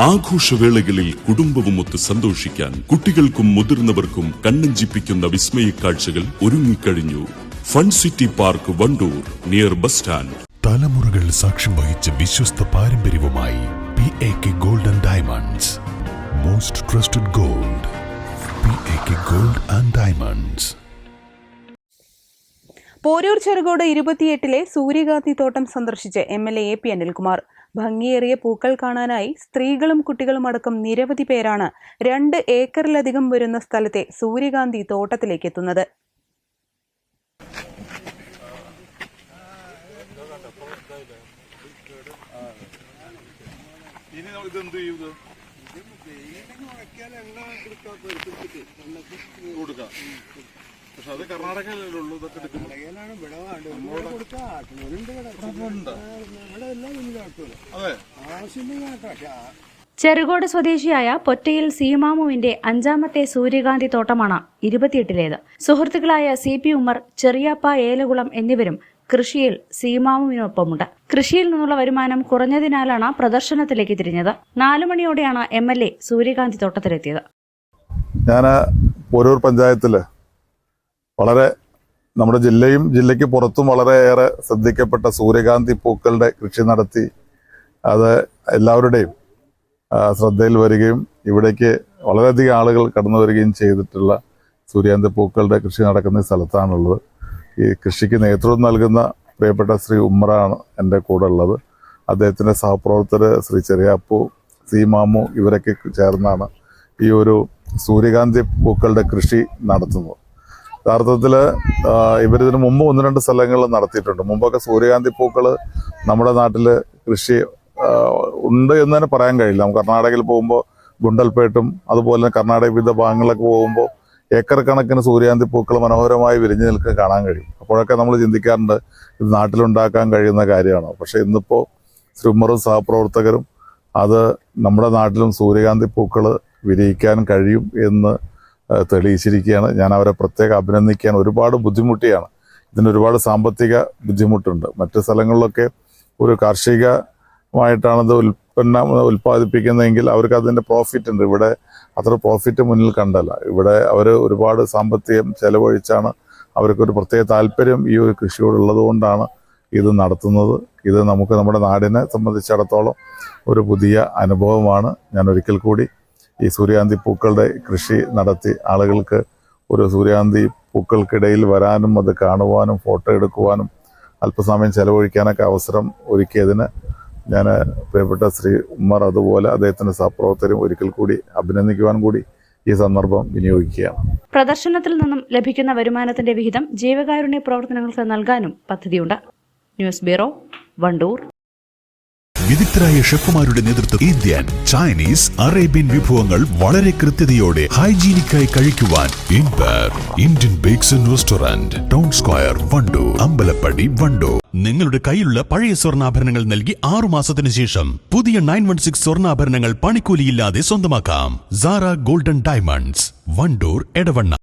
ആഘോഷവേളകളിൽ കുടുംബവുമൊത്ത് സന്തോഷിക്കാൻ കുട്ടികൾക്കും മുതിർന്നവർക്കും കണ്ണഞ്ചിപ്പിക്കുന്ന വിസ്മയ കാഴ്ചകൾ ഒരുങ്ങിക്കഴിഞ്ഞു. Fun city park Wandoor near bus stand. തലമുറകൾ സാക്ഷ്യം വഹിച്ച വിശ്വസ്ത പാരമ്പര്യവുമായി PAK gold and diamonds. Most trusted gold. PAK gold and diamonds. Poroor Cherukode 28-ലെ സൂര്യകാന്തി തോട്ടം സന്ദർശിച്ച് MLA AP അനിൽകുമാർ. ഭംഗിയേറിയ പൂക്കൾ കാണാനായി സ്ത്രീകളും കുട്ടികളും അടക്കം നിരവധി പേരാണ് 2 ഏക്കറിലധികം വരുന്ന സ്ഥലത്തെ സൂര്യകാന്തി തോട്ടത്തിലേക്ക് എത്തുന്നത്. പക്ഷെ അത് കർണാടകയിലുള്ളൂ. ചെറുകോട് സ്വദേശിയായ പൊറ്റയിൽ സീമാമുവിന്റെ 5ാമത്തെ സൂര്യകാന്തി തോട്ടമാണ് 28-ലേത്. സുഹൃത്തുക്കളായ CP ഉമ്മർ, ചെറിയാപ്പ, ഏലകുളം എന്നിവരും കൃഷിയിൽ സീമാമുവിനൊപ്പമുണ്ട്. കൃഷിയിൽ നിന്നുള്ള വരുമാനം കുറഞ്ഞതിനാലാണ് പ്രദർശനത്തിലേക്ക് തിരിഞ്ഞത്. 4 മണിയോടെയാണ് MLA സൂര്യകാന്തി തോട്ടത്തിലെത്തിയത്. ഞാൻ പോരൂർ പഞ്ചായത്തില് വളരെ നമ്മുടെ ജില്ലയ്ക്ക് പുറത്തും വളരെയേറെ ശ്രദ്ധിക്കപ്പെട്ട സൂര്യകാന്തി പൂക്കളുടെ കൃഷി നടത്തി അത് എല്ലാവരുടെയും ശ്രദ്ധയിൽ വരികയും ഇവിടേക്ക് വളരെയധികം ആളുകൾ കടന്നു വരികയും ചെയ്തിട്ടുള്ള സൂര്യകാന്തി പൂക്കളുടെ കൃഷി നടക്കുന്ന സ്ഥലത്താണുള്ളത്. ഈ കൃഷിക്ക് നേതൃത്വം നൽകുന്ന പ്രിയപ്പെട്ട ശ്രീ ഉമ്മറാണ് എൻ്റെ കൂടെ ഉള്ളത്. അദ്ദേഹത്തിൻ്റെ സഹപ്രവർത്തകർ ശ്രീ ചെറിയാപ്പു, സീമാമു ഇവരൊക്കെ ചേർന്നാണ് ഈ ഒരു സൂര്യകാന്തി പൂക്കളുടെ കൃഷി നടത്തുന്നത്. യഥാർത്ഥത്തിൽ ഇവരിതിന് മുമ്പ് 1-2 സ്ഥലങ്ങളിൽ നടത്തിയിട്ടുണ്ട്. മുമ്പൊക്കെ സൂര്യകാന്തി പൂക്കൾ നമ്മുടെ നാട്ടിൽ കൃഷി ഉണ്ട് എന്ന് തന്നെ പറയാൻ കഴിയില്ല. നമുക്ക് കർണാടകയിൽ പോകുമ്പോൾ ഗുണ്ടൽപേട്ടും അതുപോലെ തന്നെ കർണാടക വിവിധ ഭാഗങ്ങളിലൊക്കെ പോകുമ്പോൾ ഏക്കർ കണക്കിന് സൂര്യകാന്തി പൂക്കൾ മനോഹരമായി വിരിഞ്ഞു നിൽക്കാൻ കാണാൻ കഴിയും. അപ്പോഴൊക്കെ നമ്മൾ ചിന്തിക്കാറുണ്ട് ഇത് നാട്ടിലുണ്ടാക്കാൻ കഴിയുന്ന കാര്യമാണ്. പക്ഷെ ഇന്നിപ്പോൾ ശ്രീ ഉമ്മറും സഹപ്രവർത്തകരും അത് നമ്മുടെ നാട്ടിലും സൂര്യകാന്തി പൂക്കൾ വിരിയിക്കാൻ കഴിയും എന്ന് തെളിയിച്ചിരിക്കുകയാണ്. ഞാൻ അവരെ പ്രത്യേകം അഭിനന്ദിക്കാൻ. ഒരുപാട് ബുദ്ധിമുട്ടിയാണ്. ഇതിന് ഒരുപാട് സാമ്പത്തിക ബുദ്ധിമുട്ടുണ്ട്. മറ്റു സ്ഥലങ്ങളിലൊക്കെ ഒരു കാർഷികമായിട്ടാണ് ഇത് ഉൽപ്പാദിപ്പിക്കുന്നതെങ്കിൽ അവർക്ക് അതിൻ്റെ പ്രോഫിറ്റ് ഉണ്ട്. ഇവിടെ അത്ര പ്രോഫിറ്റ് മുന്നിൽ കണ്ടല്ല. ഇവിടെ അവർ ഒരുപാട് സാമ്പത്തികം ചെലവഴിച്ചാണ് അവർക്കൊരു പ്രത്യേക താല്പര്യം ഈ ഒരു കൃഷിയോടുള്ളത് കൊണ്ടാണ് ഇത് നടത്തുന്നത്. ഇത് നമുക്ക് നമ്മുടെ നാടിനെ സംബന്ധിച്ചിടത്തോളം ഒരു പുതിയ അനുഭവമാണ്. ഞാൻ ഒരിക്കൽ കൂടി ഈ സൂര്യകാന്തി പൂക്കളുടെ കൃഷി നടത്തി ആളുകൾക്ക് ഒരു സൂര്യകാന്തി പൂക്കൾക്കിടയിൽ വരാനും അത് കാണുവാനും ഫോട്ടോ എടുക്കുവാനും അല്പസമയം ചെലവഴിക്കാനൊക്കെ അവസരം ഒരുക്കിയതിന് ഞാൻ പ്രിയപ്പെട്ട ശ്രീ ഉമ്മർ അതുപോലെ അദ്ദേഹത്തിൻ്റെ സഹപ്രവർത്തകരും ഒരിക്കൽ കൂടി അഭിനന്ദിക്കുവാൻ കൂടി ഈ സന്ദർഭം വിനിയോഗിക്കുകയാണ്. പ്രദർശനത്തിൽ നിന്നും ലഭിക്കുന്ന വരുമാനത്തിന്റെ വിഹിതം ജീവകാരുണ്യ പ്രവർത്തനങ്ങൾക്ക് നൽകാനും പദ്ധതിയുണ്ട്. News bureau, Wandoor. വിദഗ്ധരായ ഷെഫുമാരുടെ നേതൃത്വം ഇന്ത്യൻ, ചൈനീസ്, അറേബ്യൻ വിഭവങ്ങൾ വളരെ കൃത്യതയോടെ ഹൈജീനിക്കായി കഴിക്കുവാൻ Indian bakes and restaurant, town square, Wandoor, Ambalappadi, Wandoor. നിങ്ങളുടെ കയ്യിലുള്ള പഴയ സ്വർണ്ണാഭരണങ്ങൾ നൽകി 6 മാസത്തിന് ശേഷം പുതിയ 916 സ്വർണ്ണാഭരണങ്ങൾ പണിക്കൂലിയില്ലാതെ സ്വന്തമാക്കാം. Sara golden diamonds, Wandoor, Edavanna.